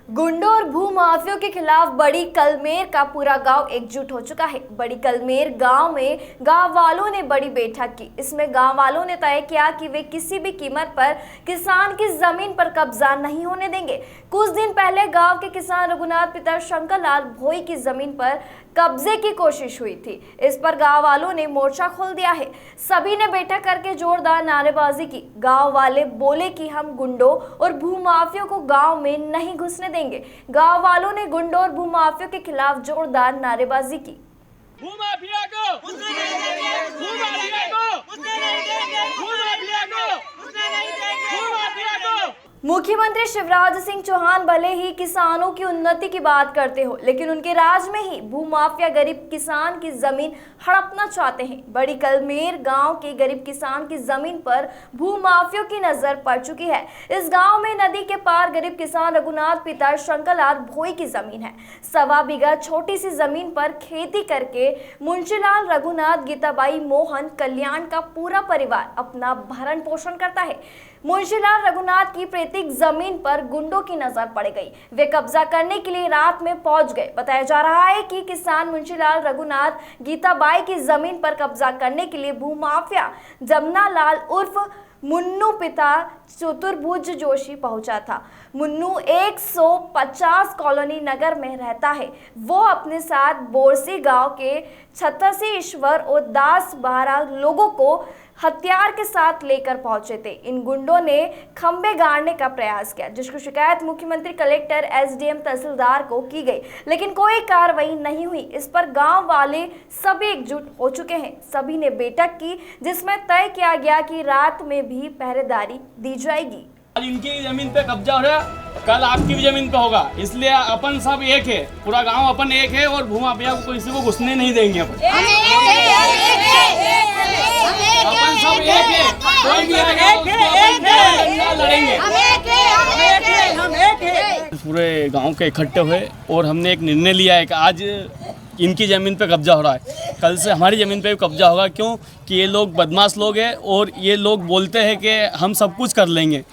गुंडों और भूमाफियों के खिलाफ बड़ी कलमेर का पूरा गांव एकजुट हो चुका है। बड़ी कलमेर गांव में गांव वालों ने बड़ी बैठक की। इसमें गांव वालों ने तय किया कि वे किसी भी कीमत पर किसान की जमीन पर कब्जा नहीं होने देंगे। कुछ दिन पहले गांव के किसान रघुनाथ पिता शंकर लाल भोई की जमीन पर कब्जे की कोशिश हुई थी। इस पर गांव वालों ने मोर्चा खोल दिया है। सभी ने बैठक करके जोरदार नारेबाजी की। गांव वाले बोले कि हम गुंडों और भूमाफियों को गांव में नहीं घुसने देंगे। गांव वालों ने गुंडों और भूमाफियों के खिलाफ जोरदार नारेबाजी की। भूमाफिया को घुसने नहीं देंगे, भूमाफिया को घुसने नहीं देंगे, भूमाफिया को घुसने नहीं देंगे, भूमाफिया को। मुख्यमंत्री शिवराज सिंह चौहान भले ही किसानों की उन्नति की बात करते हो, लेकिन उनके राज में ही भूमाफिया गरीब किसान की जमीन हड़पना चाहते हैं। बड़ी कलमेर गांव के गरीब किसान की जमीन पर भूमाफियों की नजर पड़ चुकी है। इस गांव में नदी के पार गरीब किसान रघुनाथ पिता शंकर लाल भोई की जमीन है। 1.25 बीघा छोटी सी जमीन पर खेती करके मुंशीलाल रघुनाथ, गीताबाई, मोहन, कल्याण का पूरा परिवार अपना भरण पोषण करता है। मुंशीलाल रघुनाथ की प्रत्येक जमीन पर गुंडों की नजर पड़ गई। वे कब्जा करने के लिए रात में पहुंच गए। बताया जा रहा है कि किसान मुंशीलाल रघुनाथ, गीताबाई की जमीन पर कब्जा करने के लिए भूमाफिया जमुना लाल उर्फ मुन्नू पिता चतुर्भुज जोशी पहुंचा था। मुन्नू 150 कॉलोनी नगर में रहता है। वो अपने साथ बोरसी गांव के 86 ईश्वर और 10-12 लोगों को हथियार के साथ लेकर पहुंचे थे। इन गुंडों ने खंबे गाड़ने का प्रयास किया, जिसकी शिकायत मुख्यमंत्री, कलेक्टर, एसडीएम, तहसीलदार को की गई, लेकिन कोई कार्रवाई नहीं हुई। इस पर गांव वाले सभी एकजुट हो चुके हैं। सभी ने बैठक की, जिसमें तय किया गया कि रात में भी पहरेदारी दी जाएगी। आज इनकी जमीन पे कब्जा हो रहा है, कल आपकी भी जमीन पे होगा, इसलिए अपन सब एक है, पूरा गांव अपन एक है और भूमाफिया को किसी को घुसने नहीं देंगे। अपन सब एक है, कोई भी आएगा उसको लड़ेंगे। पूरे गांव के इकट्ठे हुए और हमने एक निर्णय लिया है कि आज इनकी ज़मीन पे कब्जा हो रहा है, कल से हमारी ज़मीन पे भी कब्जा होगा। क्यों कि ये लोग बदमाश लोग हैं और ये लोग बोलते हैं कि हम सब कुछ कर लेंगे।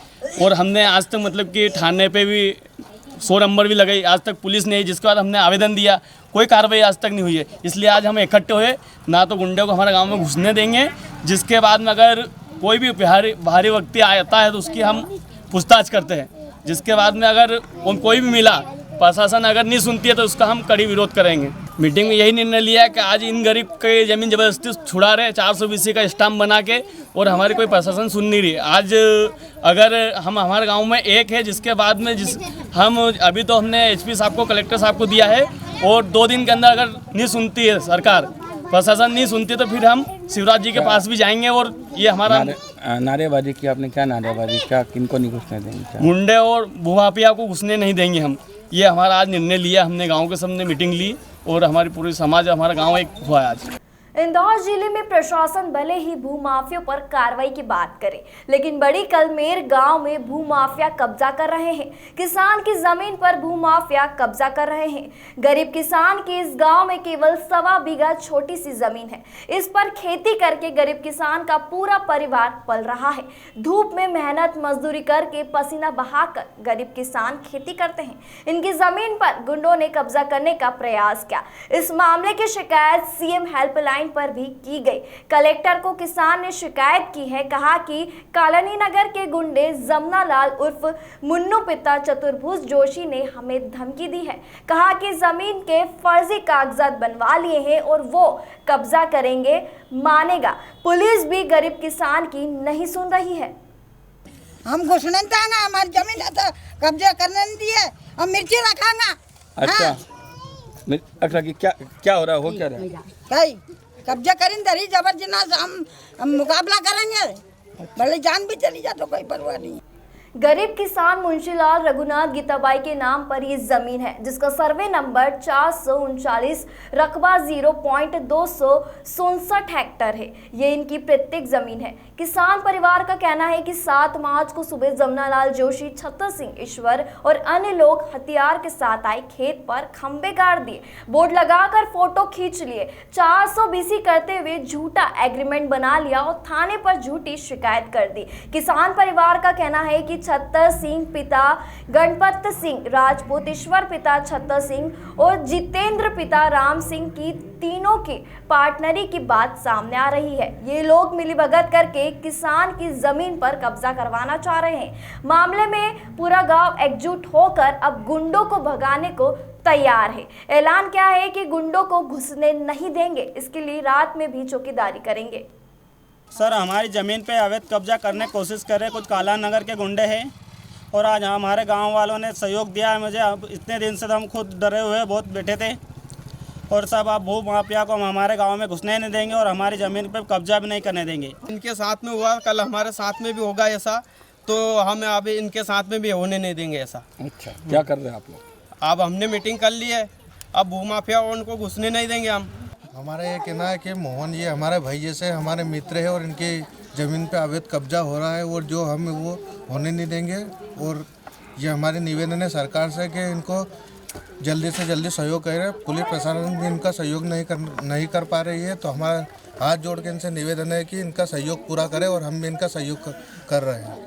और हमने आज तक मतलब कि थाने पे भी 100 नंबर भी लगाई, आज तक पुलिस नहीं, जिसके बाद हमने आवेदन दिया, कोई कार्रवाई आज तक नहीं हुई है। इसलिए आज हम इकट्ठे हुए, ना तो गुंडे को हमारे गांव में घुसने देंगे, जिसके बाद में अगर कोई भी बाहरी व्यक्ति आता है तो उसकी हम पूछताछ करते हैं। जिसके बाद में अगर कोई भी मिला, प्रशासन अगर नहीं सुनती है तो उसका हम कड़ी विरोध करेंगे। मीटिंग में यही निर्णय लिया है कि आज इन गरीब के ज़मीन ज़बरदस्ती छुड़ा रहे 420 का स्टाम्प बना के, और हमारी कोई प्रशासन सुन नहीं रही। आज अगर हम हमारे गांव में एक है, जिसके बाद में हम अभी तो हमने एसपी साहब को, कलेक्टर साहब को दिया है, और 2 दिन के अंदर अगर नहीं सुनती है सरकार, प्रशासन नहीं सुनती, तो फिर हम शिवराज जी के पास भी जाएंगे। और ये हमारा नारेबाजी की आपने, क्या नारेबाजी, क्या किनको नहीं घुसने देंगे? गुंडे और भूमाफिया को घुसने नहीं देंगे हम। ये हमारा आज निर्णय लिया, हमने गांव के सबने मीटिंग ली और हमारी पूरी समाज, हमारा गांव एक हुआ है आज। इंदौर जिले में प्रशासन भले ही भूमाफियों पर कार्रवाई की बात करे, लेकिन बड़ी कलमेर गांव में भूमाफिया कब्जा कर रहे हैं। किसान की जमीन पर भूमाफिया कब्जा कर रहे हैं। गरीब किसान की इस गांव में केवल 1.25 बीघा छोटी सी जमीन है। इस पर खेती करके गरीब किसान का पूरा परिवार पल रहा है। धूप में मेहनत मजदूरी करके पसीना बहाकर गरीब किसान खेती करते हैं। इनकी जमीन पर गुंडों ने कब्जा करने का प्रयास किया। इस मामले की शिकायत सीएम हेल्पलाइन पर भी की गई। कलेक्टर को किसान ने शिकायत की है। कहा कि कॉलोनी नगर के गुंडे जमुना लाल उर्फ मुन्नू पिता चतुर्भुज जोशी ने हमें धमकी दी है। कहा कि जमीन के फर्जी कागजात बनवा लिए हैं और वो कब्जा करेंगे, मानेगा। पुलिस भी गरीब किसान की नहीं सुन रही है। हम घुसने देंगे, हमारी जमीन है तो कब्जा करने नहीं दिए, हम मिर्ची रखांगा। अच्छा, अच्छा कि क्या हो रहा है, हो क्या रहा है? कब्जा करें दरी जबरदस्त हम मुकाबला करेंगे, भले जान भी चली जाए तो कोई परवाह नहीं। गरीब किसान मुंशीलाल रघुनाथ गीताबाई के नाम पर ये जमीन है, जिसका सर्वे नंबर 439, रकबा 0.267 हेक्टर है। ये इनकी प्रत्येक जमीन है। किसान परिवार का कहना है कि 7 मार्च को सुबह जमुनालाल जोशी, छतर सिंह, ईश्वर और अन्य लोग हथियार के साथ आए, खेत पर खंबे गाड़ दिए, बोर्ड लगाकर फोटो खींच लिए, 400 BC करते हुए झूठा एग्रीमेंट बना लिया और थाने पर झूठी शिकायत कर दी। किसान परिवार का कहना है कि छतर सिंह पिता गणपत सिंह राजपूत, ईश्वर पिता छतर सिंह और जितेंद्र पिता राम सिंह की तीनों की पार्टनरी की बात सामने आ रही है। ये लोग मिलीभगत करके किसान की जमीन पर कब्जा करवाना चाह रहे हैं। मामले में पूरा गांव एकजुट होकर अब गुंडों को भगाने को तैयार है। ऐलान क्या है कि गुंडों को घुसने नहीं देंगे, इसके लिए रात में भी चौकीदारी करेंगे। सर, हमारी ज़मीन पे अवैध कब्जा करने की कोशिश कर रहे कुछ काला नगर के गुंडे हैं और आज हमारे गांव वालों ने सहयोग दिया है मुझे। अब इतने दिन से तो हम खुद डरे हुए बहुत बैठे थे और सब आप भू माफिया को हम हमारे गांव में घुसने नहीं देंगे और हमारी ज़मीन पे कब्जा भी नहीं करने देंगे। इनके साथ में हुआ, कल हमारे साथ में भी होगा ऐसा, तो हम अभी इनके साथ में भी होने नहीं देंगे ऐसा। अच्छा, क्या कर रहे हैं आप लोग? अब हमने मीटिंग कर ली है, अब भू माफिया उनको घुसने नहीं देंगे हम। हमारा ये कहना है कि मोहन ये हमारे भाई जैसे हमारे मित्र है और इनकी ज़मीन पे अवैध कब्जा हो रहा है और जो हम वो होने नहीं देंगे। और ये हमारी निवेदन है सरकार से कि इनको जल्दी से जल्दी सहयोग करें। पुलिस प्रशासन भी इनका सहयोग नहीं कर पा रही है, तो हमारा हाथ जोड़ के इनसे निवेदन है कि इनका सहयोग पूरा करें और हम भी इनका सहयोग कर रहे हैं।